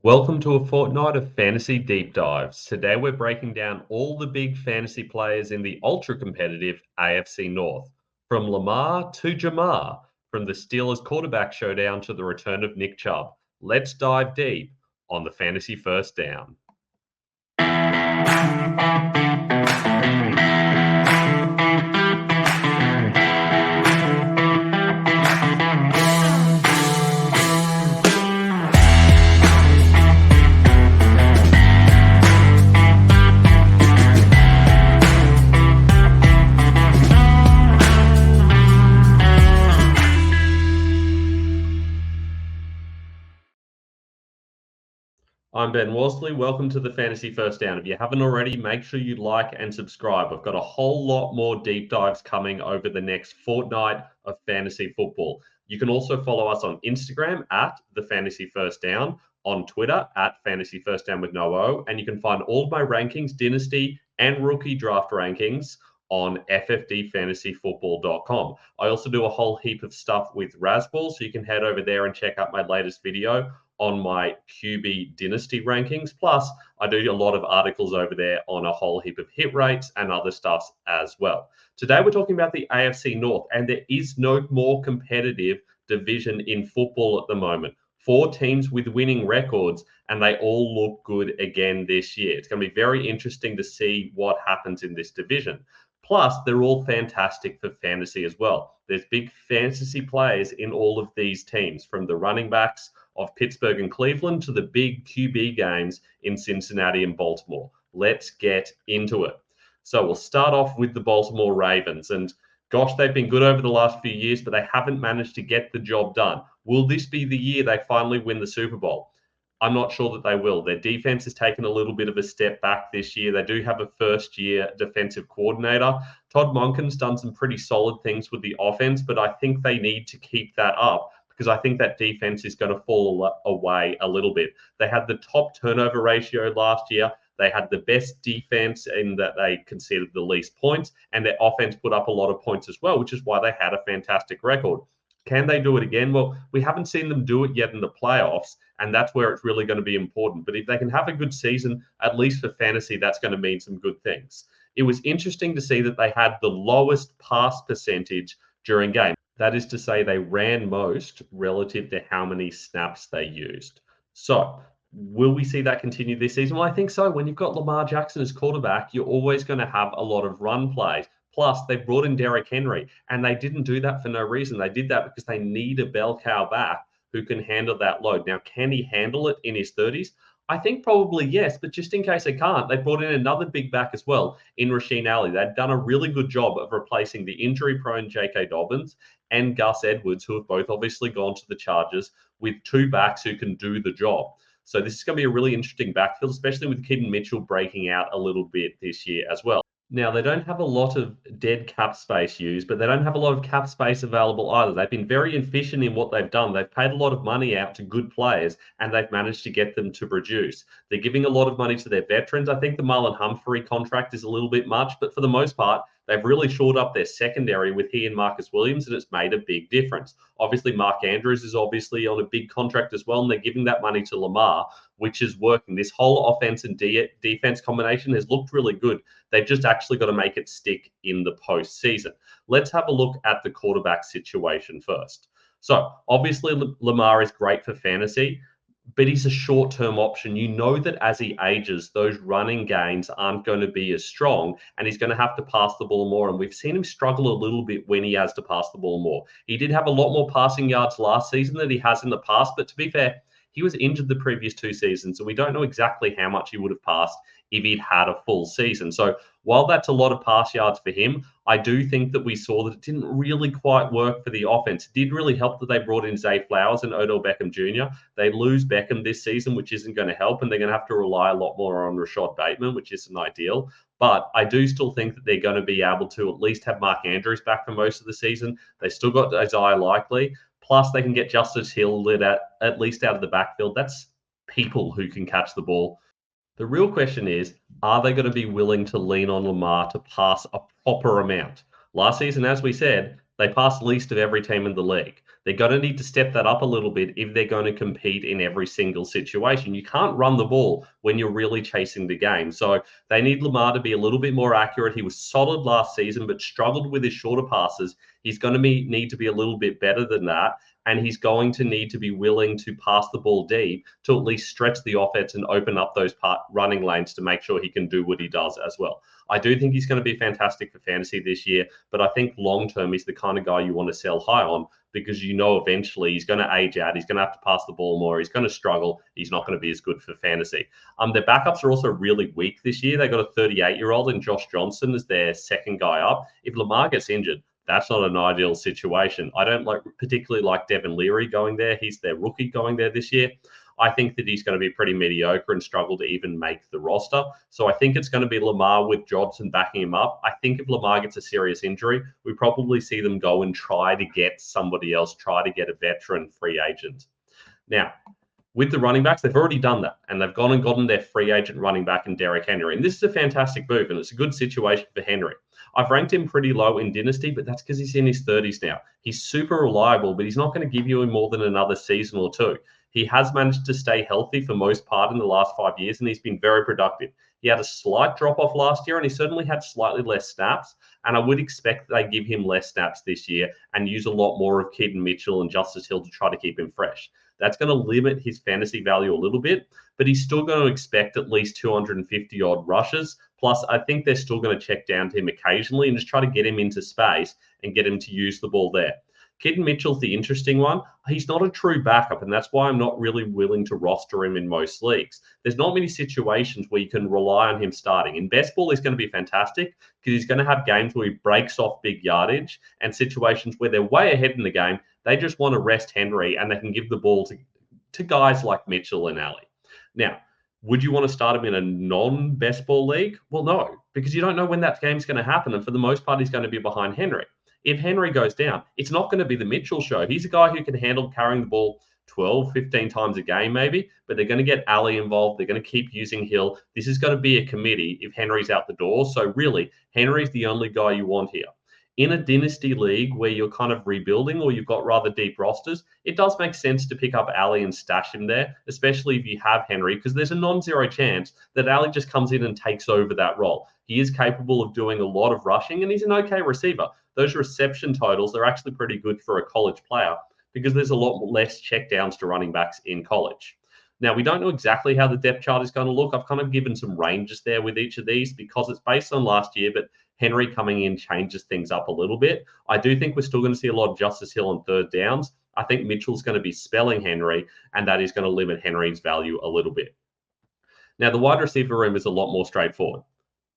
Welcome to a fortnight of fantasy deep dives. Today we're breaking down all the big fantasy players in the ultra competitive AFC North. From Lamar to Jamar, from the Steelers quarterback showdown to the return of Nick Chubb. Let's dive deep on the fantasy first down. I'm Ben Wasley. Welcome to the Fantasy First Down. If you haven't already, make sure you like and subscribe. I've got a whole lot more deep dives coming over the next fortnight of fantasy football. You can also follow us on Instagram at the Fantasy First Down, on Twitter at Fantasy First Down with no O, and you can find all of my rankings, dynasty and rookie draft rankings on ffdfantasyfootball.com. I also do a whole heap of stuff with Razzball, so you can head over there and check out my latest video on my QB dynasty rankings. Plus, I do a lot of articles over there on a whole heap of hit rates and other stuff as well. Today, we're talking about the AFC North, and there is no more competitive division in football at the moment. 4 teams with winning records, and they all look good again this year. It's going to be very interesting to see what happens in this division. Plus, they're all fantastic for fantasy as well. There's big fantasy players in all of these teams, from the running backs of Pittsburgh and Cleveland to the big QB games in Cincinnati and Baltimore. Let's get into it. So we'll start off with the Baltimore Ravens. And gosh, they've been good over the last few years, but they haven't managed to get the job done. Will this be the year they finally win the Super Bowl? I'm not sure that they will. Their defense has taken a little bit of a step back this year. They do have a first-year defensive coordinator. Todd Monken's done some pretty solid things with the offense, but I think they need to keep that up because I think that defense is going to fall away a little bit. They had the top turnover ratio last year. They had the best defense in that they conceded the least points, and their offense put up a lot of points as well, which is why they had a fantastic record. Can they do it again? Well, we haven't seen them do it yet in the playoffs, and that's where it's really going to be important. But if they can have a good season, at least for fantasy, that's going to mean some good things. It was interesting to see that they had the lowest pass percentage during games. That is to say, they ran most relative to how many snaps they used. So, will we see that continue this season? Well, I think so. When you've got Lamar Jackson as quarterback, you're always going to have a lot of run plays. Plus, they brought in Derrick Henry, and they didn't do that for no reason. They did that because they need a bell cow back who can handle that load. Now, can he handle it in his 30s? I think probably yes, but just in case they can't, they brought in another big back as well in Rasheen Ali. They'd done a really good job of replacing the injury-prone J.K. Dobbins and Gus Edwards, who have both obviously gone to the Chargers, with 2 backs who can do the job. So this is going to be a really interesting backfield, especially with Keaton Mitchell breaking out a little bit this year as well. Now, they don't have a lot of dead cap space used, but they don't have a lot of cap space available either. They've been very efficient in what they've done. They've paid a lot of money out to good players, and they've managed to get them to produce. They're giving a lot of money to their veterans. I think the Marlon Humphrey contract is a little bit much, but for the most part, they've really shored up their secondary with he and Marcus Williams, and it's made a big difference. Obviously, Mark Andrews is obviously on a big contract as well, and they're giving that money to Lamar, which is working. This whole offense and defense combination has looked really good. They've just actually got to make it stick in the postseason. Let's have a look at the quarterback situation first. So obviously Lamar is great for fantasy, but he's a short-term option. You know that as he ages, those running gains aren't going to be as strong, and he's going to have to pass the ball more. And we've seen him struggle a little bit when he has to pass the ball more. He did have a lot more passing yards last season than he has in the past, but to be fair, he was injured the previous 2 seasons, so we don't know exactly how much he would have passed if he'd had a full season. So while that's a lot of pass yards for him, I do think that we saw that it didn't really quite work for the offense. It did really help that they brought in Zay Flowers and Odell Beckham Jr. They lose Beckham this season, which isn't going to help, and they're going to have to rely a lot more on Rashad Bateman, which isn't ideal. But I do still think that they're going to be able to at least have Mark Andrews back for most of the season. They still got Isaiah Likely. Plus, they can get Justice Hill at least out of the backfield. That's people who can catch the ball. The real question is, are they going to be willing to lean on Lamar to pass a proper amount? Last season, as we said, they passed least of every team in the league. They're going to need to step that up a little bit if they're going to compete in every single situation. You can't run the ball when you're really chasing the game. So they need Lamar to be a little bit more accurate. He was solid last season, but struggled with his shorter passes. He's going to need to be a little bit better than that. And he's going to need to be willing to pass the ball deep to at least stretch the offense and open up those running lanes to make sure he can do what he does as well. I do think he's going to be fantastic for fantasy this year, but I think long-term he's the kind of guy you want to sell high on because you know eventually he's going to age out. He's going to have to pass the ball more. He's going to struggle. He's not going to be as good for fantasy. Their backups are also really weak this year. They got a 38-year-old in Josh Johnson as their second guy up. If Lamar gets injured, that's not an ideal situation. I don't particularly like Devin Leary going there. He's their rookie going there this year. I think that he's going to be pretty mediocre and struggle to even make the roster. So I think it's going to be Lamar with Johnson backing him up. I think if Lamar gets a serious injury, we probably see them go and try to get somebody else, try to get a veteran free agent. Now, with the running backs, they've already done that, and they've gone and gotten their free agent running back in Derrick Henry. And this is a fantastic move, and it's a good situation for Henry. I've ranked him pretty low in Dynasty, but that's because he's in his 30s now. He's super reliable, but he's not going to give you more than another season or two. He has managed to stay healthy for most part in the last 5 years, and he's been very productive. He had a slight drop-off last year, and he certainly had slightly less snaps, and I would expect they give him less snaps this year and use a lot more of Keaton Mitchell and Justice Hill to try to keep him fresh. That's going to limit his fantasy value a little bit, but he's still going to expect at least 250-odd rushes. Plus, I think they're still going to check down to him occasionally and just try to get him into space and get him to use the ball there. Keaton Mitchell's the interesting one. He's not a true backup, and that's why I'm not really willing to roster him in most leagues. There's not many situations where you can rely on him starting. In best ball, he's going to be fantastic because he's going to have games where he breaks off big yardage and situations where they're way ahead in the game. They just want to rest Henry, and they can give the ball to guys like Mitchell and Alley. Now, would you want to start him in a non-best ball league? Well, no, because you don't know when that game's going to happen, and for the most part, he's going to be behind Henry. If Henry goes down, it's not going to be the Mitchell show. He's a guy who can handle carrying the ball 12, 15 times a game maybe, but they're going to get Alley involved. They're going to keep using Hill. This is going to be a committee if Henry's out the door. So really, Henry's the only guy you want here. In a dynasty league where you're kind of rebuilding or you've got rather deep rosters, it does make sense to pick up Alley and stash him there, especially if you have Henry, because there's a non-zero chance that Alley just comes in and takes over that role. He is capable of doing a lot of rushing, and he's an okay receiver. Those reception totals are actually pretty good for a college player because there's a lot less checkdowns to running backs in college. Now, we don't know exactly how the depth chart is going to look. I've kind of given some ranges there with each of these because it's based on last year, but Henry coming in changes things up a little bit. I do think we're still going to see a lot of Justice Hill on third downs. I think Mitchell's going to be spelling Henry, and that is going to limit Henry's value a little bit. Now, the wide receiver room is a lot more straightforward.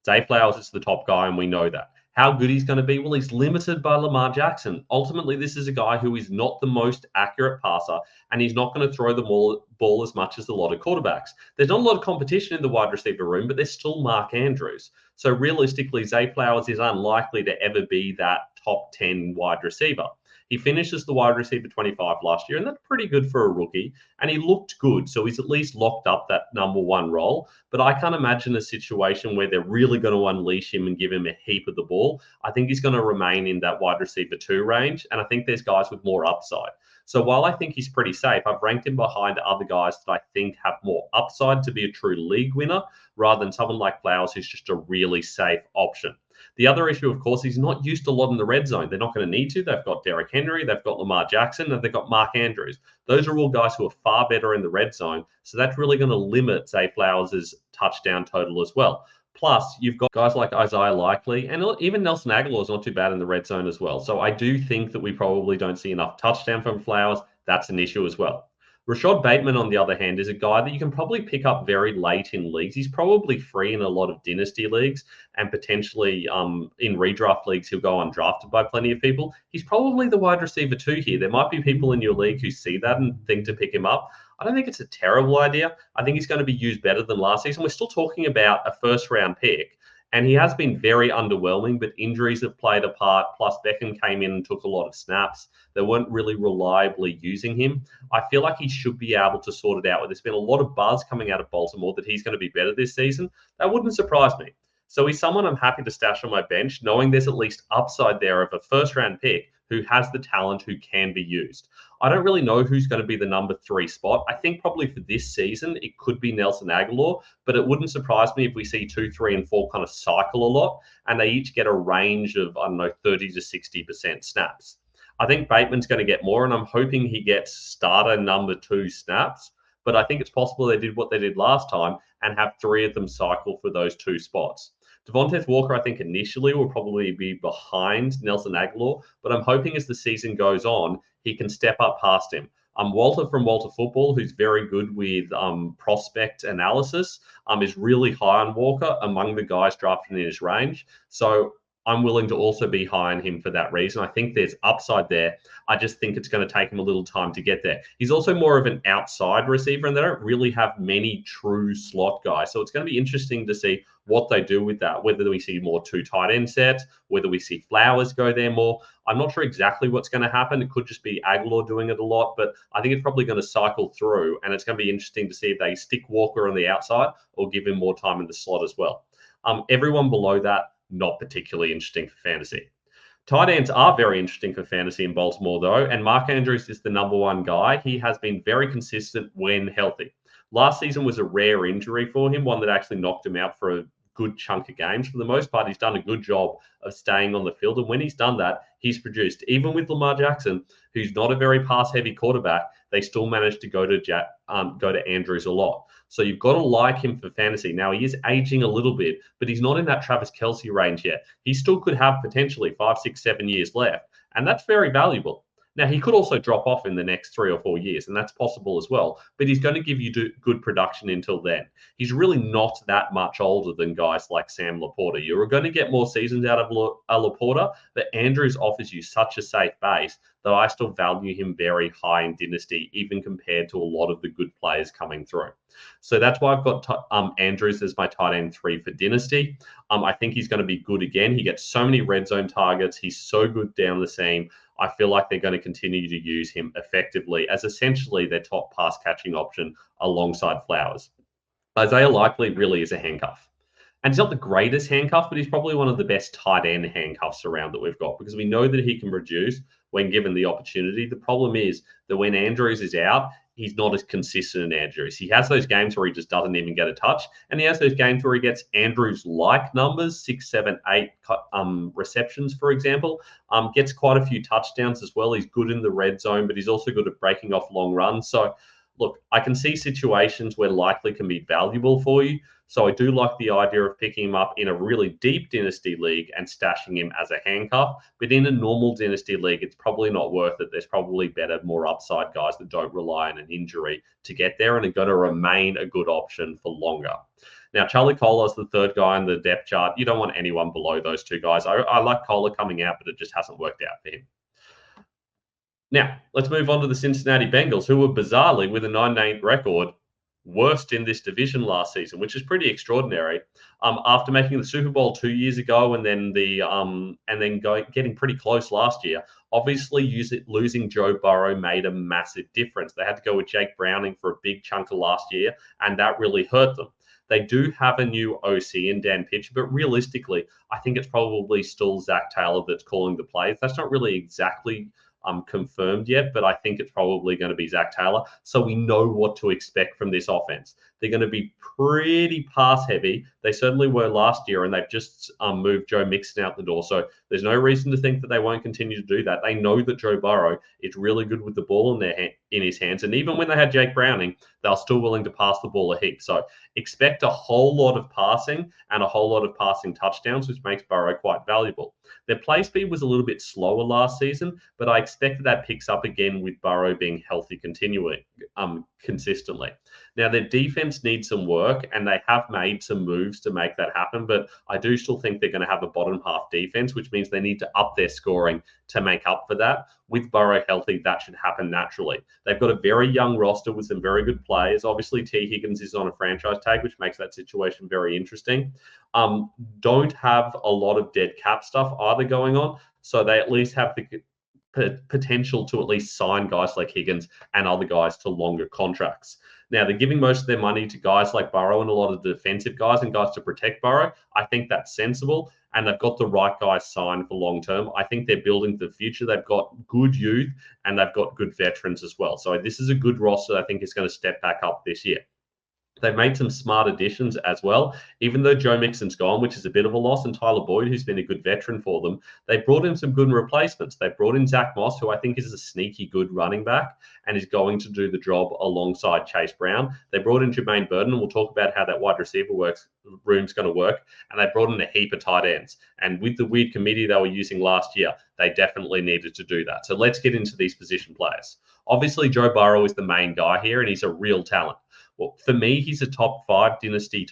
Zay Flowers is the top guy, and we know that. How good he's going to be? Well, he's limited by Lamar Jackson. Ultimately, this is a guy who is not the most accurate passer, and he's not going to throw the ball as much as a lot of quarterbacks. There's not a lot of competition in the wide receiver room, but there's still Mark Andrews. So realistically, Zay Flowers is unlikely to ever be that top 10 wide receiver. He finishes the wide receiver 25 last year, and that's pretty good for a rookie. And he looked good, so he's at least locked up that number one role. But I can't imagine a situation where they're really going to unleash him and give him a heap of the ball. I think he's going to remain in that wide receiver 2 range, and I think there's guys with more upside. So while I think he's pretty safe, I've ranked him behind other guys that I think have more upside to be a true league winner rather than someone like Flowers who's just a really safe option. The other issue, of course, he's not used a lot in the red zone. They're not going to need to. They've got Derrick Henry, they've got Lamar Jackson, and they've got Mark Andrews. Those are all guys who are far better in the red zone. So that's really going to limit Zay Flowers' touchdown total as well. Plus, you've got guys like Isaiah Likely, and even Nelson Aguilar is not too bad in the red zone as well. So I do think that we probably don't see enough touchdown from Flowers. That's an issue as well. Rashad Bateman, on the other hand, is a guy that you can probably pick up very late in leagues. He's probably free in a lot of dynasty leagues and potentially in redraft leagues, he'll go undrafted by plenty of people. He's probably the wide receiver 2 here. There might be people in your league who see that and think to pick him up. I don't think it's a terrible idea. I think he's going to be used better than last season. We're still talking about a first-round pick. And he has been very underwhelming, but injuries have played a part. Plus, Beckham came in and took a lot of snaps. They weren't really reliably using him. I feel like he should be able to sort it out. There's been a lot of buzz coming out of Baltimore that he's going to be better this season. That wouldn't surprise me. So he's someone I'm happy to stash on my bench, knowing there's at least upside there of a first-round pick who has the talent, who can be used. I don't really know who's going to be the number 3 spot. I think probably for this season, it could be Nelson Aguilar, but it wouldn't surprise me if we see 2, 3, and 4 kind of cycle a lot, and they each get a range of, I don't know, 30 to 60% snaps. I think Bateman's going to get more, and I'm hoping he gets starter number 2 snaps, but I think it's possible they did what they did last time and have 3 of them cycle for those 2 spots. Devontae Walker, I think initially will probably be behind Nelson Aguilar, but I'm hoping as the season goes on, he can step up past him. Walter from Walter Football, who's very good with prospect analysis, is really high on Walker among the guys drafted in his range. So I'm willing to also be high on him for that reason. I think there's upside there. I just think it's going to take him a little time to get there. He's also more of an outside receiver, and they don't really have many true slot guys. So it's going to be interesting to see what they do with that, whether we see more 2 tight end sets, whether we see Flowers go there more. I'm not sure exactly what's going to happen. It could just be Aguilar doing it a lot, but I think it's probably going to cycle through, and it's going to be interesting to see if they stick Walker on the outside or give him more time in the slot as well. Everyone below that, not particularly interesting for fantasy. Tight ends are very interesting for fantasy in Baltimore, though, and Mark Andrews is the number 1 guy. He has been very consistent when healthy. Last season was a rare injury for him, one that actually knocked him out for a good chunk of games. For the most part, he's done a good job of staying on the field, and when he's done that, he's produced. Even with Lamar Jackson, who's not a very pass-heavy quarterback, they still managed to go to Andrews a lot. So you've got to like him for fantasy. Now, he is aging a little bit, but he's not in that Travis Kelce range yet. He still could have potentially 5, 6, 7 years left, and that's very valuable. Now, he could also drop off in the next 3 or 4 years, and that's possible as well, but he's going to give you good production until then. He's really not that much older than guys like Sam Laporta. You're going to get more seasons out of Laporta, but Andrews offers you such a safe base that I still value him very high in Dynasty, even compared to a lot of the good players coming through. So that's why I've got Andrews as my tight end 3 for Dynasty. I think he's going to be good again. He gets so many red zone targets. He's so good down the seam. I feel like they're going to continue to use him effectively as essentially their top pass catching option alongside Flowers. Isaiah Likely really is a handcuff. And he's not the greatest handcuff, but he's probably one of the best tight end handcuffs around that we've got, because we know that he can produce when given the opportunity. The problem is that when Andrews is out, he's not as consistent in Andrews. He has those games where he just doesn't even get a touch, and he has those games where he gets Andrews-like numbers, 6, 7, 8 receptions, for example. Gets quite a few touchdowns as well. He's good in the red zone, but he's also good at breaking off long runs. So, look, I can see situations where Likely can be valuable for you. So I do like the idea of picking him up in a really deep Dynasty league and stashing him as a handcuff. But in a normal Dynasty league, it's probably not worth it. There's probably better, more upside guys that don't rely on an injury to get there and are going to remain a good option for longer. Now, Charlie Kolar is the 3rd guy in the depth chart. You don't want anyone below those 2 guys. I like Kolar coming out, but it just hasn't worked out for him. Now, let's move on to the Cincinnati Bengals, who were bizarrely, with a 9-8 record, worst in this division last season, which is pretty extraordinary. After making the Super Bowl 2 years ago, and then getting pretty close last year. Obviously, losing Joe Burrow made a massive difference. They had to go with Jake Browning for a big chunk of last year, and that really hurt them. They do have a new OC in Dan Pitcher, but realistically, I think it's probably still Zach Taylor that's calling the plays. That's not really exactly confirmed yet, but I think it's probably going to be Zach Taylor. So we know what to expect from this offense. They're going to be pretty pass heavy. They certainly were last year, and they've just moved Joe Mixon out the door. So there's no reason to think that they won't continue to do that. They know that Joe Burrow is really good with the ball in his hands. And even when they had Jake Browning, they're still willing to pass the ball a heap. So expect a whole lot of passing and a whole lot of passing touchdowns, which makes Burrow quite valuable. Their play speed was a little bit slower last season, but I expect that picks up again with Burrow being healthy consistently. Now, their defense needs some work, and they have made some moves to make that happen, but I do still think they're going to have a bottom half defense, which means they need to up their scoring to make up for that. With Burrow healthy, that should happen naturally. They've got a very young roster with some very good players. Obviously, T. Higgins is on a franchise tag, which makes that situation very interesting. Don't have a lot of dead cap stuff either going on, so they at least have the potential to at least sign guys like Higgins and other guys to longer contracts. Now, they're giving most of their money to guys like Burrow and a lot of the defensive guys and guys to protect Burrow. I think that's sensible, and they've got the right guys signed for long term. I think they're building for the future. They've got good youth and they've got good veterans as well. So this is a good roster I think is going to step back up this year. They've made some smart additions as well. Even though Joe Mixon's gone, which is a bit of a loss, and Tyler Boyd, who's been a good veteran for them, they brought in some good replacements. They brought in Zach Moss, who I think is a sneaky good running back and is going to do the job alongside Chase Brown. They brought in Jermaine Burton, and we'll talk about how that wide receiver room's going to work. And they brought in a heap of tight ends. And with the weird committee they were using last year, they definitely needed to do that. So let's get into these position players. Obviously, Joe Burrow is the main guy here, and he's a real talent. Well, for me, he's a top 5 dynasty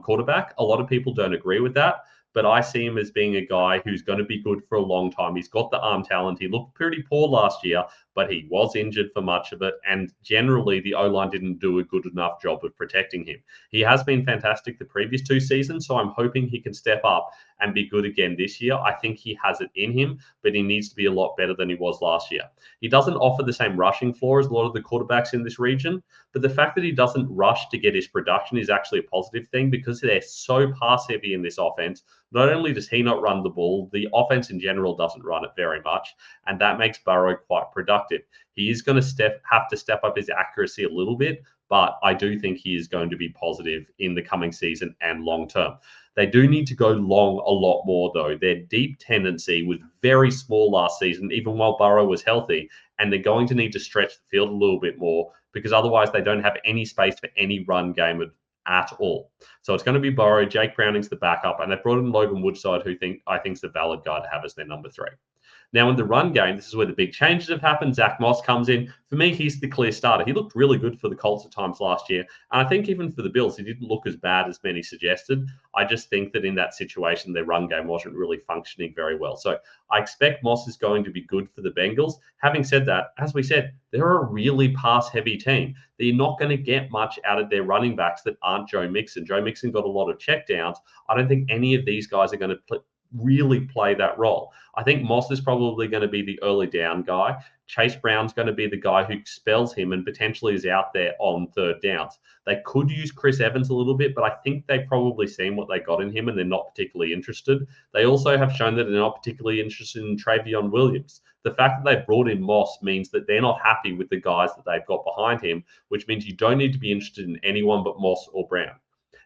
quarterback. A lot of people don't agree with that, but I see him as being a guy who's going to be good for a long time. He's got the arm talent. He looked pretty poor last year, but he was injured for much of it, and generally the O-line didn't do a good enough job of protecting him. He has been fantastic the previous 2 seasons, so I'm hoping he can step up and be good again this year. I think he has it in him, but he needs to be a lot better than he was last year. He doesn't offer the same rushing floor as a lot of the quarterbacks in this region, but the fact that he doesn't rush to get his production is actually a positive thing because they're so pass heavy in this offense. Not only does he not run the ball, the offense in general doesn't run it very much, and that makes Burrow quite productive. He is going to have to step up his accuracy a little bit, but I do think he is going to be positive in the coming season and long term. They do need to go long a lot more, though. Their deep tendency was very small last season, even while Burrow was healthy, and they're going to need to stretch the field a little bit more because otherwise they don't have any space for any run game at all. So it's going to be Burrow. Jake Browning's the backup, and they brought in Logan Woodside, who I think is a valid guy to have as their number 3. Now, in the run game, this is where the big changes have happened. Zach Moss comes in. For me, he's the clear starter. He looked really good for the Colts at times last year. And I think even for the Bills, he didn't look as bad as many suggested. I just think that in that situation, their run game wasn't really functioning very well. So I expect Moss is going to be good for the Bengals. Having said that, as we said, they're a really pass-heavy team. They're not going to get much out of their running backs that aren't Joe Mixon. Joe Mixon got a lot of checkdowns. I don't think any of these guys are going to really play that role. I think Moss is probably going to be the early down guy. Chase Brown's going to be the guy who spells him and potentially is out there on 3rd downs. They could use Chris Evans a little bit, but I think they've probably seen what they got in him and they're not particularly interested. They also have shown that they're not particularly interested in Travion Williams. The fact that they brought in Moss means that they're not happy with the guys that they've got behind him, which means you don't need to be interested in anyone but Moss or Brown.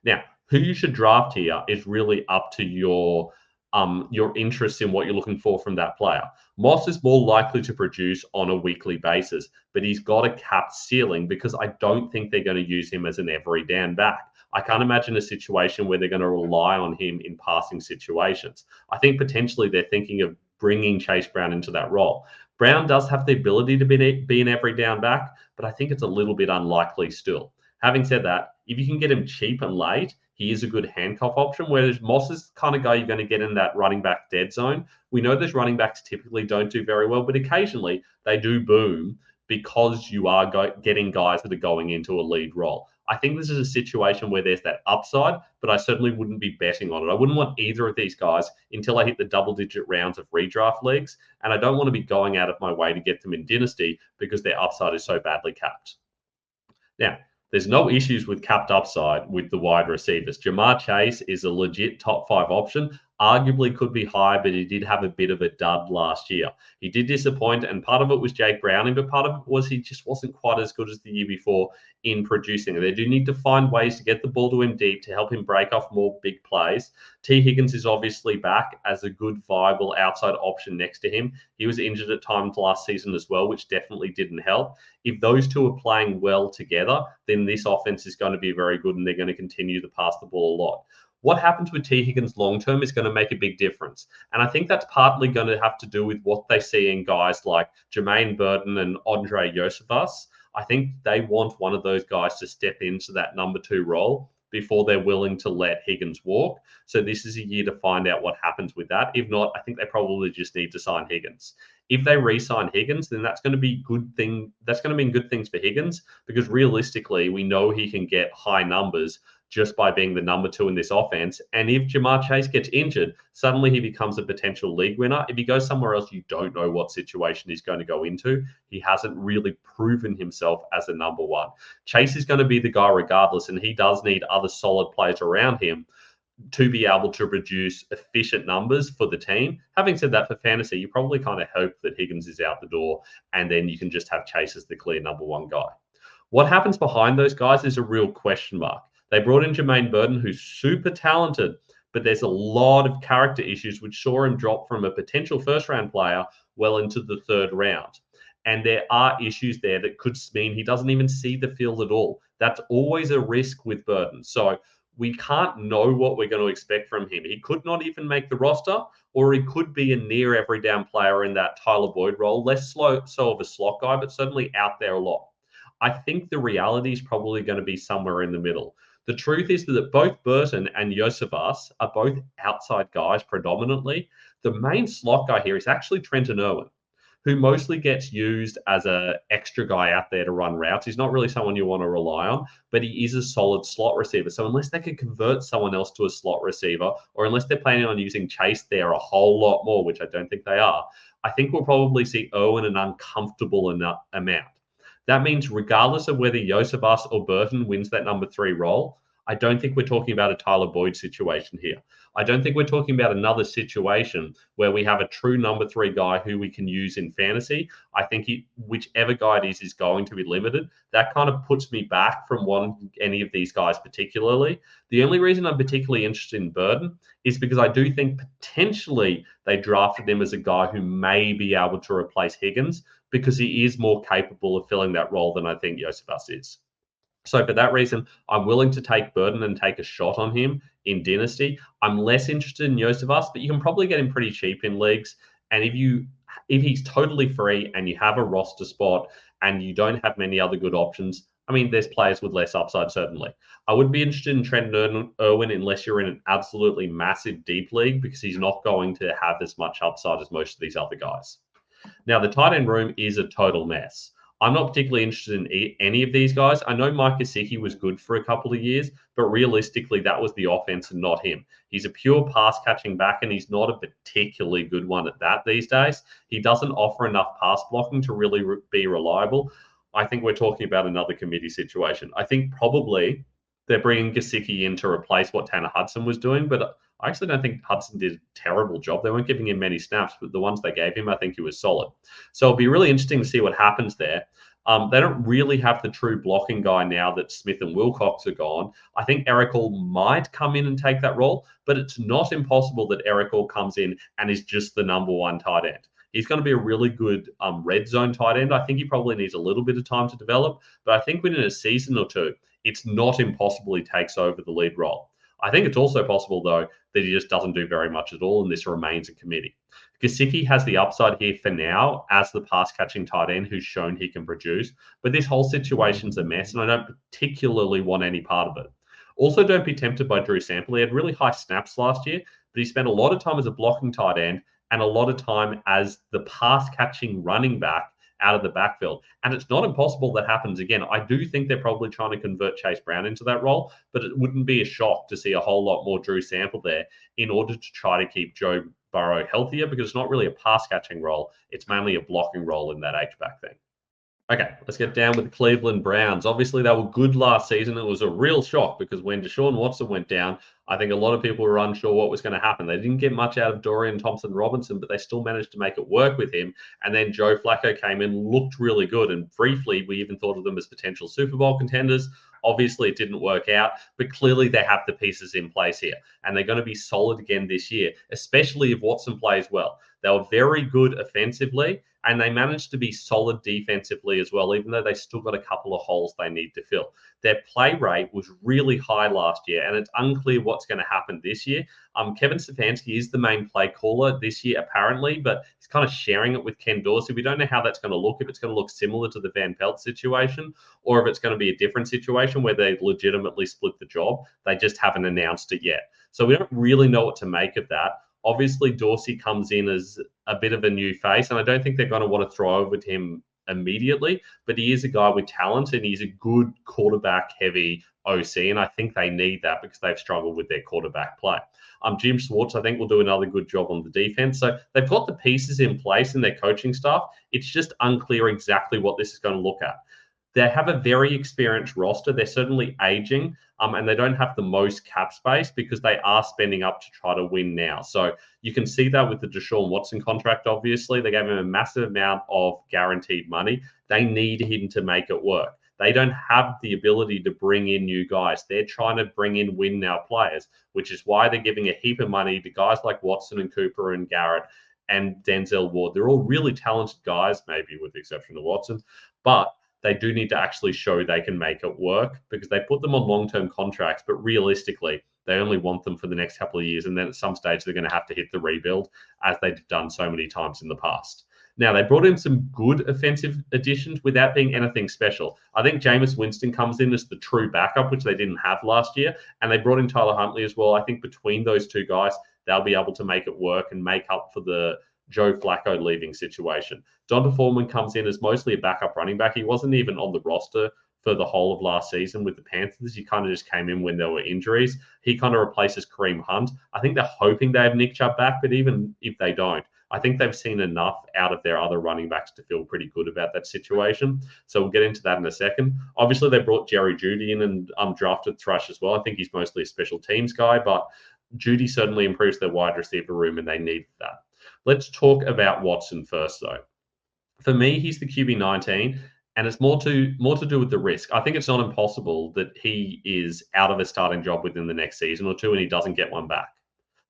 Now, who you should draft here is really up to your interest in what you're looking for from that player. Moss is more likely to produce on a weekly basis, but he's got a capped ceiling because I don't think they're going to use him as an every down back. I can't imagine a situation where they're going to rely on him in passing situations. I think potentially they're thinking of bringing Chase Brown into that role. Brown does have the ability to be an every down back, but I think it's a little bit unlikely still. Having said that, if you can get him cheap and late, he is a good handcuff option, whereas Moss is the kind of guy you're going to get in that running back dead zone. We know those running backs typically don't do very well, but occasionally they do boom because you are getting guys that are going into a lead role. I think this is a situation where there's that upside, but I certainly wouldn't be betting on it. I wouldn't want either of these guys until I hit the double-digit rounds of redraft leagues, and I don't want to be going out of my way to get them in Dynasty because their upside is so badly capped. Now, there's no issues with capped upside with the wide receivers. Jamar Chase is a legit top 5 option. Arguably could be higher, but he did have a bit of a dud last year. He did disappoint, and part of it was Jake Browning, but part of it was he just wasn't quite as good as the year before in producing. They do need to find ways to get the ball to him deep to help him break off more big plays. T. Higgins is obviously back as a good, viable outside option next to him. He was injured at times last season as well, which definitely didn't help. If those two are playing well together, then this offense is going to be very good and they're going to continue to pass the ball a lot. What happens with T. Higgins long-term is going to make a big difference. And I think that's partly going to have to do with what they see in guys like Jermaine Burton and Andre Josephus. I think they want one of those guys to step into that number 2 role before they're willing to let Higgins walk. So this is a year to find out what happens with that. If not, I think they probably just need to sign Higgins. If they re-sign Higgins, then that's going to be good thing. That's going to mean good things for Higgins because realistically, we know he can get high numbers, just by being the number 2 in this offense. And if Jamar Chase gets injured, suddenly he becomes a potential league winner. If he goes somewhere else, you don't know what situation he's going to go into. He hasn't really proven himself as a number 1. Chase is going to be the guy regardless, and he does need other solid players around him to be able to produce efficient numbers for the team. Having said that, for fantasy, you probably kind of hope that Higgins is out the door, and then you can just have Chase as the clear number 1 guy. What happens behind those guys is a real question mark. They brought in Jermaine Burton, who's super talented, but there's a lot of character issues which saw him drop from a potential first-round player well into the 3rd round. And there are issues there that could mean he doesn't even see the field at all. That's always a risk with Burton. So we can't know what we're going to expect from him. He could not even make the roster, or he could be a near every down player in that Tyler Boyd role, less so of a slot guy, but certainly out there a lot. I think the reality is probably going to be somewhere in the middle. The truth is that both Burton and Iosivas are both outside guys predominantly. The main slot guy here is actually Trenton Irwin, who mostly gets used as an extra guy out there to run routes. He's not really someone you want to rely on, but he is a solid slot receiver. So unless they can convert someone else to a slot receiver, or unless they're planning on using Chase there a whole lot more, which I don't think they are, I think we'll probably see Irwin an uncomfortable amount. That means regardless of whether Iosivas or Burton wins that number 3 role, I don't think we're talking about a Tyler Boyd situation here. I don't think we're talking about another situation where we have a true number 3 guy who we can use in fantasy. I think whichever guy it is going to be limited. That kind of puts me back from wanting any of these guys particularly. The only reason I'm particularly interested in Burton is because I do think potentially they drafted him as a guy who may be able to replace Higgins because he is more capable of filling that role than I think Iosivas is. So for that reason, I'm willing to take Burton and take a shot on him in Dynasty. I'm less interested in Iosivas, but you can probably get him pretty cheap in leagues. And if he's totally free and you have a roster spot and you don't have many other good options, I mean, there's players with less upside, certainly. I wouldn't be interested in Trenton Irwin unless you're in an absolutely massive deep league because he's not going to have as much upside as most of these other guys. Now, the tight end room is a total mess. I'm not particularly interested in any of these guys. I know Mike Gesicki was good for a couple of years, but realistically, that was the offense and not him. He's a pure pass-catching back, and he's not a particularly good one at that these days. He doesn't offer enough pass blocking to really be reliable. I think we're talking about another committee situation. I think probably they're bringing Gesicki in to replace what Tanner Hudson was doing, but I actually don't think Hudson did a terrible job. They weren't giving him many snaps, but the ones they gave him, I think he was solid. So it'll be really interesting to see what happens there. They don't really have the true blocking guy now that Smith and Wilcox are gone. I think Eric Hall might come in and take that role, but it's not impossible that Eric Hall comes in and is just the number 1 tight end. He's going to be a really good red zone tight end. I think he probably needs a little bit of time to develop, but I think within a season or two, it's not impossible he takes over the lead role. I think it's also possible, though, that he just doesn't do very much at all, and this remains a committee. Gesicki has the upside here for now as the pass-catching tight end who's shown he can produce, but this whole situation's a mess, and I don't particularly want any part of it. Also, don't be tempted by Drew Sample. He had really high snaps last year, but he spent a lot of time as a blocking tight end and a lot of time as the pass-catching running back out of the backfield. And it's not impossible that happens again. I do think they're probably trying to convert Chase Brown into that role, but it wouldn't be a shock to see a whole lot more Drew Sample there in order to try to keep Joe Burrow healthier, because it's not really a pass-catching role. It's mainly a blocking role in that H-back thing. Okay, let's get down with the Cleveland Browns. Obviously, they were good last season. It was a real shock because when Deshaun Watson went down, I think a lot of people were unsure what was going to happen. They didn't get much out of Dorian Thompson-Robinson, but they still managed to make it work with him. And then Joe Flacco came in, looked really good. And briefly, we even thought of them as potential Super Bowl contenders. Obviously, it didn't work out, but clearly they have the pieces in place here. And they're going to be solid again this year, especially if Watson plays well. They were very good offensively, and they managed to be solid defensively as well, even though they still got a couple of holes they need to fill. Their play rate was really high last year, and it's unclear what's going to happen this year. Kevin Stefanski is the main play caller this year, apparently, but he's kind of sharing it with Ken Dorsey. We don't know how that's going to look, if it's going to look similar to the Van Pelt situation, or if it's going to be a different situation where they legitimately split the job. They just haven't announced it yet. So we don't really know what to make of that. Obviously, Dorsey comes in as a bit of a new face, and I don't think they're going to want to throw over to him immediately, but he is a guy with talent and he's a good quarterback-heavy OC, and I think they need that because they've struggled with their quarterback play. Jim Schwartz, I think, will do another good job on the defense. So they've got the pieces in place in their coaching staff. It's just unclear exactly what this is going to look at. They have a very experienced roster. They're certainly aging, and they don't have the most cap space because they are spending up to try to win now. So you can see that with the Deshaun Watson contract, obviously. They gave him a massive amount of guaranteed money. They need him to make it work. They don't have the ability to bring in new guys. They're trying to bring in win now players, which is why they're giving a heap of money to guys like Watson and Cooper and Garrett and Denzel Ward. They're all really talented guys, maybe with the exception of Watson, but they do need to actually show they can make it work because they put them on long-term contracts, but realistically, they only want them for the next couple of years. And then at some stage, they're going to have to hit the rebuild as they've done so many times in the past. Now, they brought in some good offensive additions without being anything special. I think Jameis Winston comes in as the true backup, which they didn't have last year. And they brought in Tyler Huntley as well. I think between those two guys, they'll be able to make it work and make up for the Joe Flacco leaving situation. Donta Foreman comes in as mostly a backup running back. He wasn't even on the roster for the whole of last season with the Panthers. He kind of just came in when there were injuries. He kind of replaces Kareem Hunt. I think they're hoping they have Nick Chubb back, but even if they don't, I think they've seen enough out of their other running backs to feel pretty good about that situation. So we'll get into that in a second. Obviously, they brought Jerry Jeudy in and drafted Thrush as well. I think he's mostly a special teams guy, but Jeudy certainly improves their wide receiver room, and they need that. Let's talk about Watson first, though. For me, he's the QB 19, and it's more to do with the risk. I think it's not impossible that he is out of a starting job within the next season or two, and he doesn't get one back.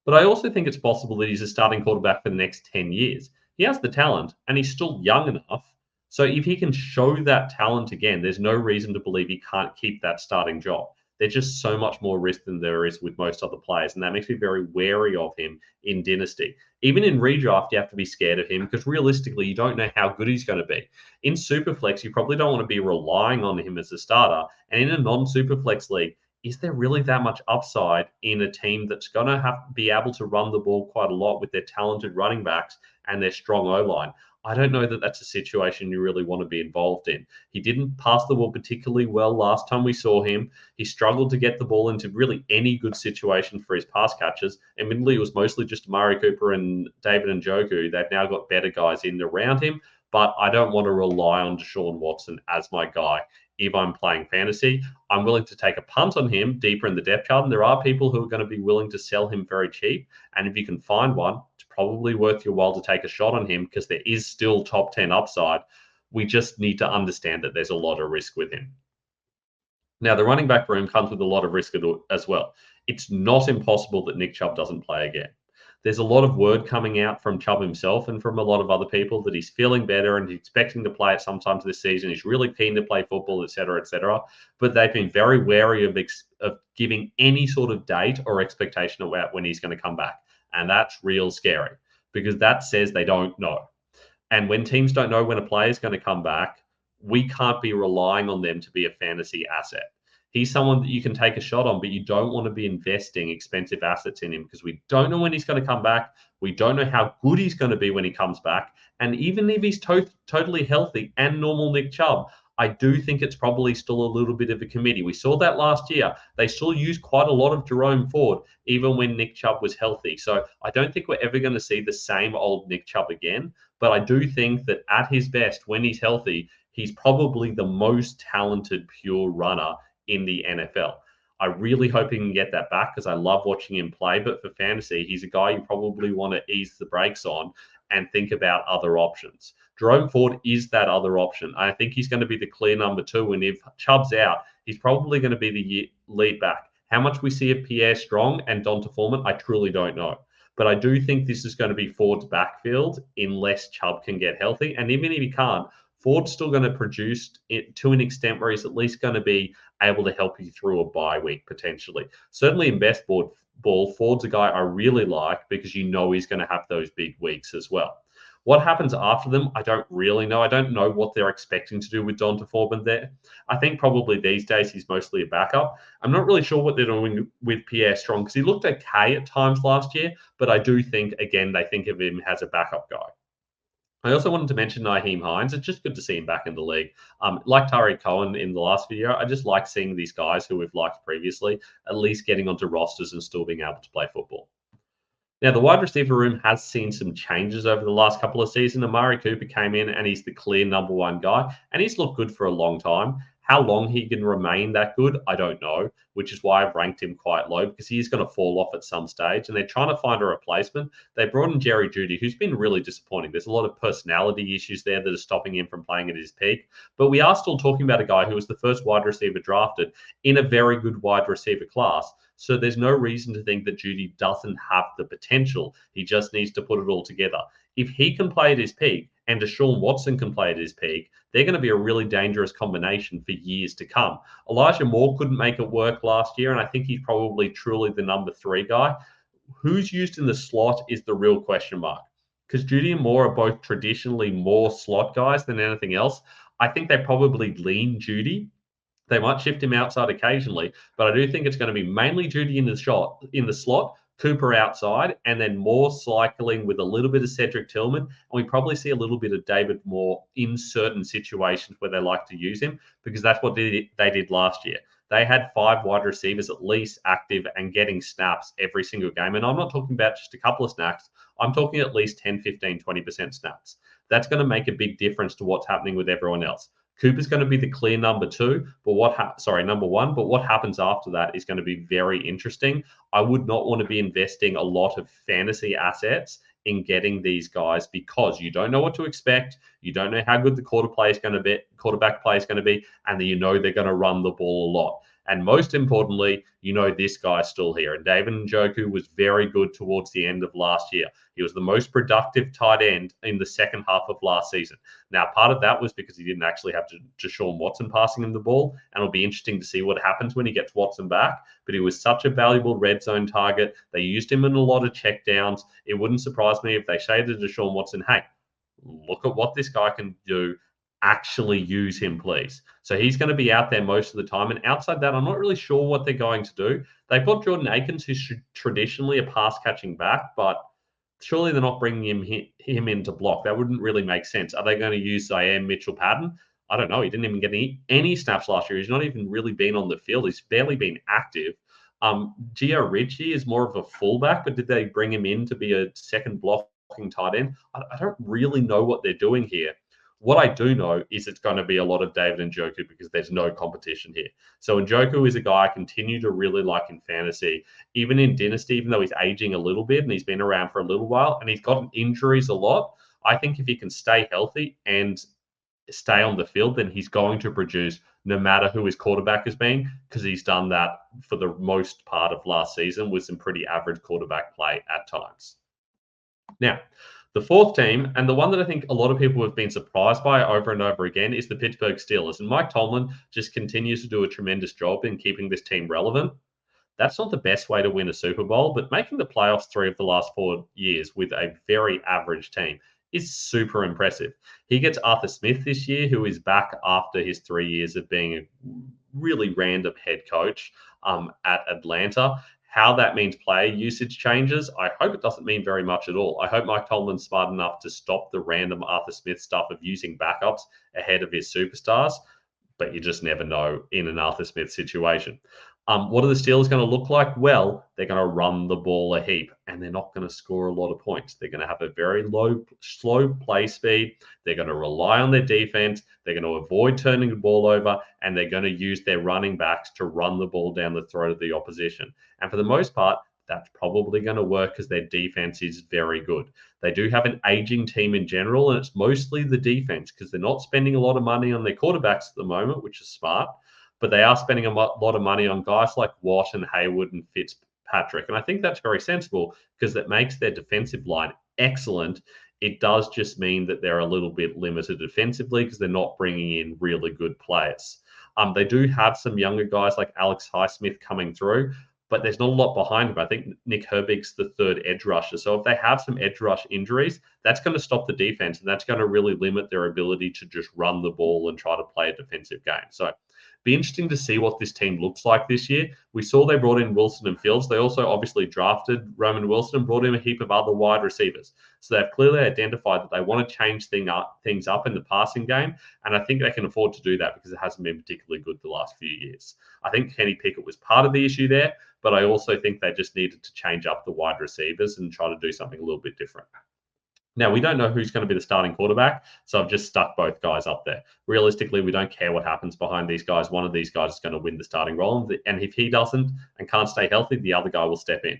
But I also think it's possible that he's a starting quarterback for the next 10 years. He has the talent, and he's still young enough. So if he can show that talent again, there's no reason to believe he can't keep that starting job. There's just so much more risk than there is with most other players, and that makes me very wary of him in Dynasty. Even in redraft, you have to be scared of him because realistically, you don't know how good he's going to be. In Superflex, you probably don't want to be relying on him as a starter. And in a non-Superflex league, is there really that much upside in a team that's going to have to be able to run the ball quite a lot with their talented running backs and their strong O-line? I don't know that that's a situation you really want to be involved in. He didn't pass the ball particularly well last time we saw him. He struggled to get the ball into really any good situation for his pass catchers. Admittedly, it was mostly just Amari Cooper and David Njoku. They've now got better guys in around him, but I don't want to rely on Deshaun Watson as my guy. If I'm playing fantasy, I'm willing to take a punt on him deeper in the depth chart. And there are people who are going to be willing to sell him very cheap. And if you can find one, it's probably worth your while to take a shot on him because there is still top 10 upside. We just need to understand that there's a lot of risk with him. Now, the running back room comes with a lot of risk as well. It's not impossible that Nick Chubb doesn't play again. There's a lot of word coming out from Chubb himself and from a lot of other people that he's feeling better and he's expecting to play it sometimes this season. He's really keen to play football, et cetera, et cetera. But they've been very wary of giving any sort of date or expectation about when he's going to come back. And that's real scary because that says they don't know. And when teams don't know when a player is going to come back, we can't be relying on them to be a fantasy asset. He's someone that you can take a shot on, but you don't want to be investing expensive assets in him because we don't know when he's going to come back. We don't know how good he's going to be when he comes back. And even if he's totally healthy and normal Nick Chubb, I do think it's probably still a little bit of a committee. We saw that last year. They still used quite a lot of Jerome Ford, even when Nick Chubb was healthy. So I don't think we're ever going to see the same old Nick Chubb again. But I do think that at his best, when he's healthy, he's probably the most talented pure runner in the NFL. I really hope he can get that back because I love watching him play. But for fantasy, he's a guy you probably want to ease the brakes on and think about other options. Jerome Ford is that other option. I think he's going to be the clear number 2. And if Chubb's out, he's probably going to be the lead back. How much we see of Pierre Strong and Donta Foreman, I truly don't know. But I do think this is going to be Ford's backfield unless Chubb can get healthy. And even if he can't, Ford's still going to produce it to an extent where he's at least going to be able to help you through a bye week potentially. Certainly in best ball, Ford's a guy I really like because you know he's going to have those big weeks as well. What happens after them, I don't really know. I don't know what they're expecting to do with Donta Foreman there. I think probably these days he's mostly a backup. I'm not really sure what they're doing with Pierre Strong because he looked okay at times last year, but I do think, again, they think of him as a backup guy. I also wanted to mention Naheem Hines. It's just good to see him back in the league. Like Tariq Cohen in the last video, I just like seeing these guys who we've liked previously at least getting onto rosters and still being able to play football. Now, the wide receiver room has seen some changes over the last couple of seasons. Amari Cooper came in and he's the clear number one guy, and he's looked good for a long time. How long he can remain that good, I don't know, which is why I've ranked him quite low because he's going to fall off at some stage. And they're trying to find a replacement. They brought in Jerry Jeudy, who's been really disappointing. There's a lot of personality issues there that are stopping him from playing at his peak. But we are still talking about a guy who was the first wide receiver drafted in a very good wide receiver class. So there's no reason to think that Jeudy doesn't have the potential. He just needs to put it all together. If he can play at his peak and Deshaun Watson can play at his peak, they're going to be a really dangerous combination for years to come. Elijah Moore couldn't make it work last year, and I think he's probably truly the number 3 guy. Who's used in the slot is the real question mark, because Jeudy and Moore are both traditionally more slot guys than anything else. I think they probably lean Jeudy. They might shift him outside occasionally, but I do think it's going to be mainly Jeudy in the slot, Cooper outside, and then Moore cycling with a little bit of Cedric Tillman. And we probably see a little bit of David Moore in certain situations where they like to use him, because that's what they did last year. They had 5 wide receivers at least active and getting snaps every single game. And I'm not talking about just a couple of snaps. I'm talking at least 10, 15, 20% snaps. That's going to make a big difference to what's happening with everyone else. Cooper's going to be the clear number 2, but number 1. But what happens after that is going to be very interesting. I would not want to be investing a lot of fantasy assets in getting these guys because you don't know what to expect. You don't know how good the quarterback play is going to be, and you know they're going to run the ball a lot. And most importantly, you know this guy's still here. And David Njoku was very good towards the end of last year. He was the most productive tight end in the second half of last season. Now, part of that was because he didn't actually have Deshaun Watson passing him the ball, and it'll be interesting to see what happens when he gets Watson back. But he was such a valuable red zone target. They used him in a lot of checkdowns. It wouldn't surprise me if they say to Deshaun Watson, hey, look at what this guy can do. Actually use him, please. So he's going to be out there most of the time. And outside that, I'm not really sure what they're going to do. They've got Jordan Akins, who's traditionally a pass-catching back, but surely they're not bringing him in to block. That wouldn't really make sense. Are they going to use Zaire Mitchell-Patton? I don't know. He didn't even get any snaps last year. He's not even really been on the field. He's barely been active. Gio Ritchie is more of a fullback, but did they bring him in to be a second blocking tight end? I don't really know what they're doing here. What I do know is it's going to be a lot of David Njoku because there's no competition here. So Njoku is a guy I continue to really like in fantasy, even in Dynasty, even though he's aging a little bit and he's been around for a little while and he's gotten injuries a lot. I think if he can stay healthy and stay on the field, then he's going to produce no matter who his quarterback has been, because he's done that for the most part of last season with some pretty average quarterback play at times. Now, the 4th team, and the one that I think a lot of people have been surprised by over and over again, is the Pittsburgh Steelers. And Mike Tomlin just continues to do a tremendous job in keeping this team relevant. That's not the best way to win a Super Bowl, but making the playoffs 3 of the last 4 years with a very average team is super impressive. He gets Arthur Smith this year, who is back after his 3 years of being a really random head coach at Atlanta. How that means player usage changes, I hope it doesn't mean very much at all. I hope Mike Tomlin's smart enough to stop the random Arthur Smith stuff of using backups ahead of his superstars, but you just never know in an Arthur Smith situation. What are the Steelers going to look like? Well, they're going to run the ball a heap, and they're not going to score a lot of points. They're going to have a very slow play speed. They're going to rely on their defense. They're going to avoid turning the ball over, and they're going to use their running backs to run the ball down the throat of the opposition. And for the most part, that's probably going to work because their defense is very good. They do have an aging team in general, and it's mostly the defense because they're not spending a lot of money on their quarterbacks at the moment, which is smart. But they are spending a lot of money on guys like Watt and Hayward and Fitzpatrick. And I think that's very sensible because that makes their defensive line excellent. It does just mean that they're a little bit limited defensively because they're not bringing in really good players. They do have some younger guys like Alex Highsmith coming through, but there's not a lot behind him. I think Nick Herbig's the 3rd edge rusher. So if they have some edge rush injuries, that's going to stop the defense, and that's going to really limit their ability to just run the ball and try to play a defensive game. So be interesting to see what this team looks like this year. We saw they brought in Wilson and Fields. They also obviously drafted Roman Wilson and brought in a heap of other wide receivers. So they've clearly identified that they want to change things up in the passing game. And I think they can afford to do that because it hasn't been particularly good the last few years. I think Kenny Pickett was part of the issue there, but I also think they just needed to change up the wide receivers and try to do something a little bit different. Now, we don't know who's going to be the starting quarterback, so I've just stuck both guys up there. Realistically, we don't care what happens behind these guys. One of these guys is going to win the starting role, and if he doesn't and can't stay healthy, the other guy will step in.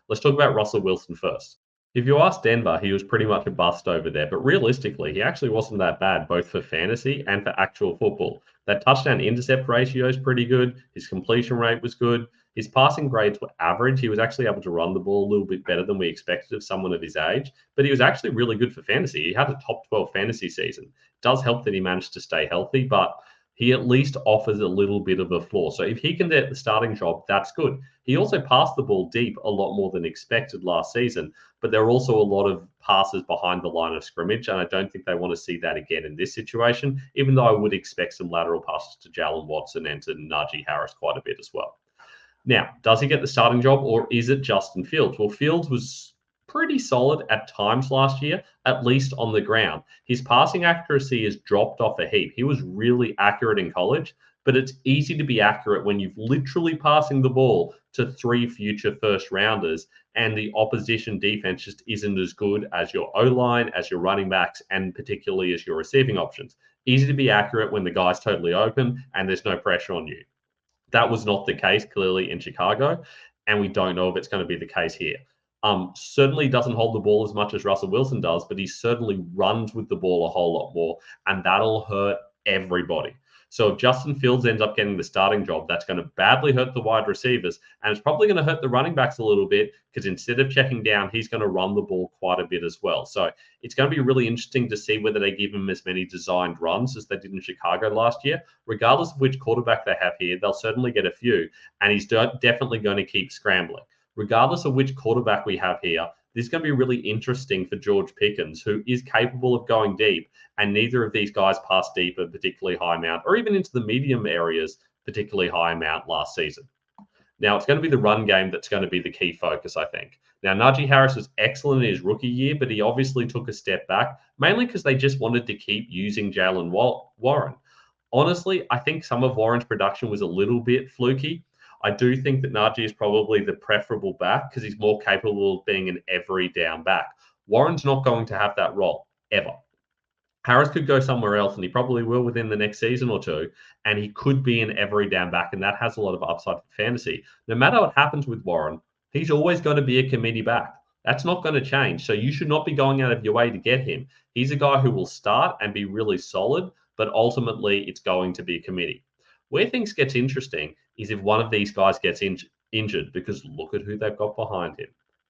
Let's talk about Russell Wilson first. If you ask Denver, he was pretty much a bust over there, but realistically, he actually wasn't that bad, both for fantasy and for actual football. That touchdown intercept ratio is pretty good. His completion rate was good. His passing grades were average. He was actually able to run the ball a little bit better than we expected of someone of his age, but he was actually really good for fantasy. He had a top 12 fantasy season. It does help that he managed to stay healthy, but he at least offers a little bit of a floor. So if he can get the starting job, that's good. He also passed the ball deep a lot more than expected last season, but there are also a lot of passes behind the line of scrimmage, and I don't think they want to see that again in this situation, even though I would expect some lateral passes to Jalen Watson and to Najee Harris quite a bit as well. Now, does he get the starting job, or is it Justin Fields? Well, Fields was pretty solid at times last year, at least on the ground. His passing accuracy has dropped off a heap. He was really accurate in college, but it's easy to be accurate when you've literally passing the ball to 3 future first rounders and the opposition defense just isn't as good as your O-line, as your running backs, and particularly as your receiving options. Easy to be accurate when the guy's totally open and there's no pressure on you. That was not the case, clearly, in Chicago, and we don't know if it's going to be the case here. Certainly doesn't hold the ball as much as Russell Wilson does, but he certainly runs with the ball a whole lot more, and that'll hurt everybody. So if Justin Fields ends up getting the starting job, that's going to badly hurt the wide receivers, and it's probably going to hurt the running backs a little bit because instead of checking down, he's going to run the ball quite a bit as well. So it's going to be really interesting to see whether they give him as many designed runs as they did in Chicago last year. Regardless of which quarterback they have here, they'll certainly get a few, and he's definitely going to keep scrambling. Regardless of which quarterback we have here, this is going to be really interesting for George Pickens, who is capable of going deep, and neither of these guys passed deep a particularly high amount, or even into the medium areas, particularly high amount last season. Now, it's going to be the run game that's going to be the key focus, I think. Now, Najee Harris was excellent in his rookie year, but he obviously took a step back, mainly because they just wanted to keep using Jalen Warren. Honestly, I think some of Warren's production was a little bit fluky. I do think that Najee is probably the preferable back because he's more capable of being an every down back. Warren's not going to have that role, ever. Harris could go somewhere else, and he probably will within the next season or two, and he could be an every down back, and that has a lot of upside for fantasy. No matter what happens with Warren, he's always going to be a committee back. That's not going to change, so you should not be going out of your way to get him. He's a guy who will start and be really solid, but ultimately it's going to be a committee. Where things get interesting is if one of these guys gets injured, because look at who they've got behind him.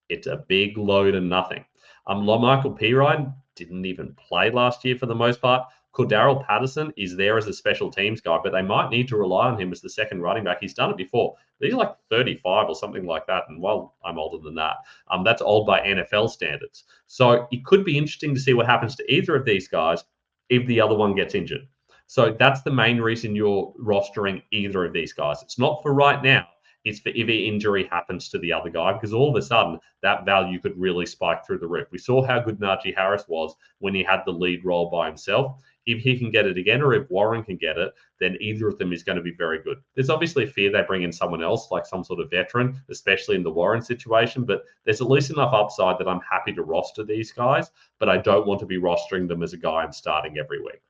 It's a big load of nothing. Michael Pirine didn't even play last year for the most part. Cordarrelle Patterson is there as a special teams guy, but they might need to rely on him as the second running back. He's done it before. But he's like 35 or something like that. And well, I'm older than that. That's old by NFL standards. So it could be interesting to see what happens to either of these guys if the other one gets injured. So that's the main reason you're rostering either of these guys. It's not for right now. It's for if an injury happens to the other guy, because all of a sudden that value could really spike through the roof. We saw how good Najee Harris was when he had the lead role by himself. If he can get it again, or if Warren can get it, then either of them is going to be very good. There's obviously a fear they bring in someone else, like some sort of veteran, especially in the Warren situation, but there's at least enough upside that I'm happy to roster these guys, but I don't want to be rostering them as a guy I'm starting every week.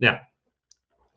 Now,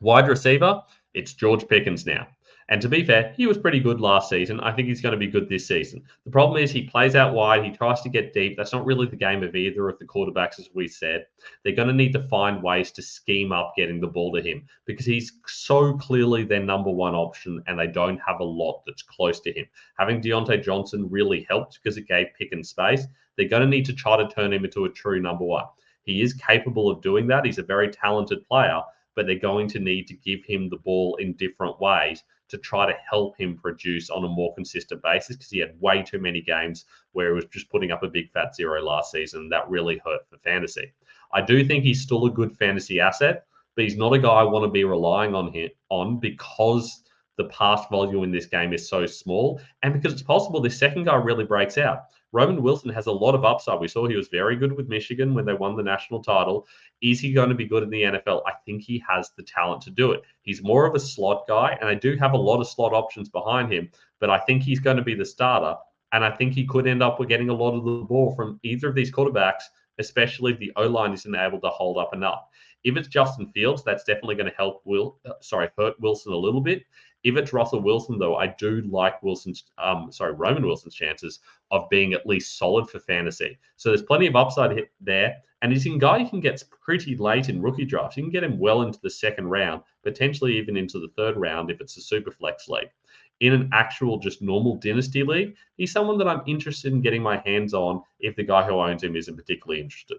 wide receiver, it's George Pickens now. And to be fair, he was pretty good last season. I think he's going to be good this season. The problem is he plays out wide. He tries to get deep. That's not really the game of either of the quarterbacks, as we said. They're going to need to find ways to scheme up getting the ball to him because he's so clearly their number one option and they don't have a lot that's close to him. Having Deontay Johnson really helped because it gave Pickens space. They're going to need to try to turn him into a true number one. He is capable of doing that. He's a very talented player, but they're going to need to give him the ball in different ways to try to help him produce on a more consistent basis because he had way too many games where he was just putting up a big fat zero last season. That really hurt for fantasy. I do think he's still a good fantasy asset, but he's not a guy I want to be relying on because the pass volume in this game is so small and because it's possible this second guy really breaks out. Roman Wilson has a lot of upside. We saw he was very good with Michigan when they won the national title. Is he going to be good in the NFL? I think he has the talent to do it. He's more of a slot guy, and I do have a lot of slot options behind him, but I think he's going to be the starter. And I think he could end up with getting a lot of the ball from either of these quarterbacks, especially if the O-line isn't able to hold up enough. If it's Justin Fields, that's definitely going to hurt Wilson a little bit. If it's Russell Wilson, though, I do like Roman Wilson's chances of being at least solid for fantasy. So there's plenty of upside there. And he's a guy you can get pretty late in rookie drafts. You can get him well into the second round, potentially even into the third round if it's a super flex league. In an actual just normal dynasty league, he's someone that I'm interested in getting my hands on if the guy who owns him isn't particularly interested.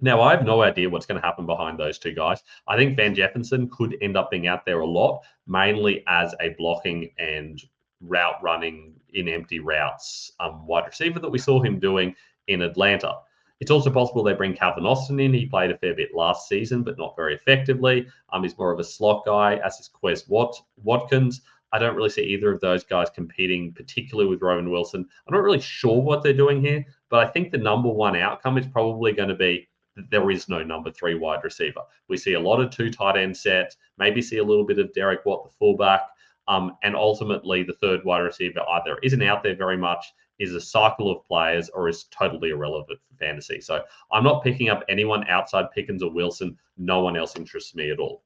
Now, I have no idea what's going to happen behind those two guys. I think Van Jefferson could end up being out there a lot, mainly as a blocking and route running in empty routes wide receiver that we saw him doing in Atlanta. It's also possible they bring Calvin Austin in. He played a fair bit last season, but not very effectively. He's more of a slot guy, as is Quez Watkins. I don't really see either of those guys competing, particularly with Roman Wilson. I'm not really sure what they're doing here, but I think the number one outcome is probably going to be that there is no number 3 wide receiver. We see a lot of 2 tight end sets, maybe see a little bit of Derek Watt, the fullback, and ultimately the third wide receiver either isn't out there very much, is a cycle of players, or is totally irrelevant for fantasy. So I'm not picking up anyone outside Pickens or Wilson. No one else interests me at all.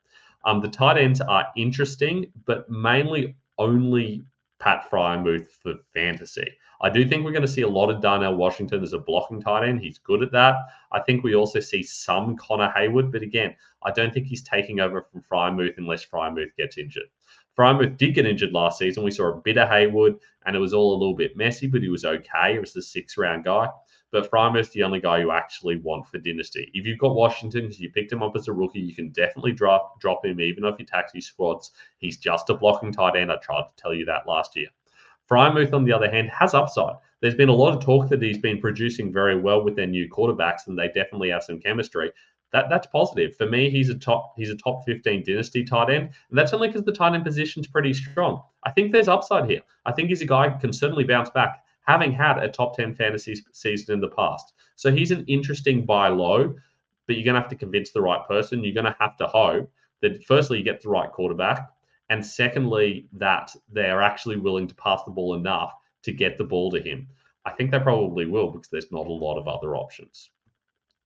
The tight ends are interesting, but mainly only Pat Freiermuth for fantasy. I do think we're going to see a lot of Darnell Washington as a blocking tight end. He's good at that. I think we also see some Connor Hayward, but again, I don't think he's taking over from Freiermuth unless Freiermuth gets injured. Freiermuth did get injured last season. We saw a bit of Hayward, and it was all a little bit messy, but he was okay. He was the 6th-round guy. But Freiermuth's the only guy you actually want for Dynasty. If you've got Washington, because you picked him up as a rookie, you can definitely drop him, even if you taxi squads. He's just a blocking tight end. I tried to tell you that last year. Freiermuth, on the other hand, has upside. There's been a lot of talk that he's been producing very well with their new quarterbacks, and they definitely have some chemistry. That's positive. For me, he's a top 15 dynasty tight end, and that's only because the tight end position's pretty strong. I think there's upside here. I think he's a guy who can certainly bounce back, having had a top 10 fantasy season in the past. So he's an interesting buy low, but you're going to have to convince the right person. You're going to have to hope that, firstly, you get the right quarterback, and secondly, that they're actually willing to pass the ball enough to get the ball to him. I think they probably will, because there's not a lot of other options.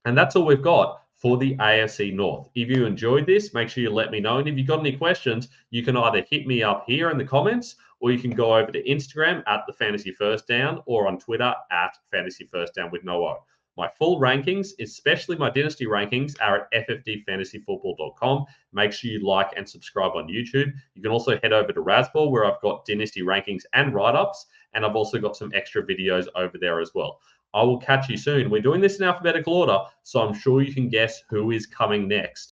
And that's all we've got for the AFC North. If you enjoyed this, make sure you let me know. And if you've got any questions, you can either hit me up here in the comments, or you can go over to Instagram at the Fantasy First Down, or on Twitter at Fantasy First Down with no O. My full rankings, especially my dynasty rankings, are at ffdfantasyfootball.com. Make sure you like and subscribe on YouTube. You can also head over to Razzball, where I've got dynasty rankings and write-ups, and I've also got some extra videos over there as well. I will catch you soon. We're doing this in alphabetical order, so I'm sure you can guess who is coming next.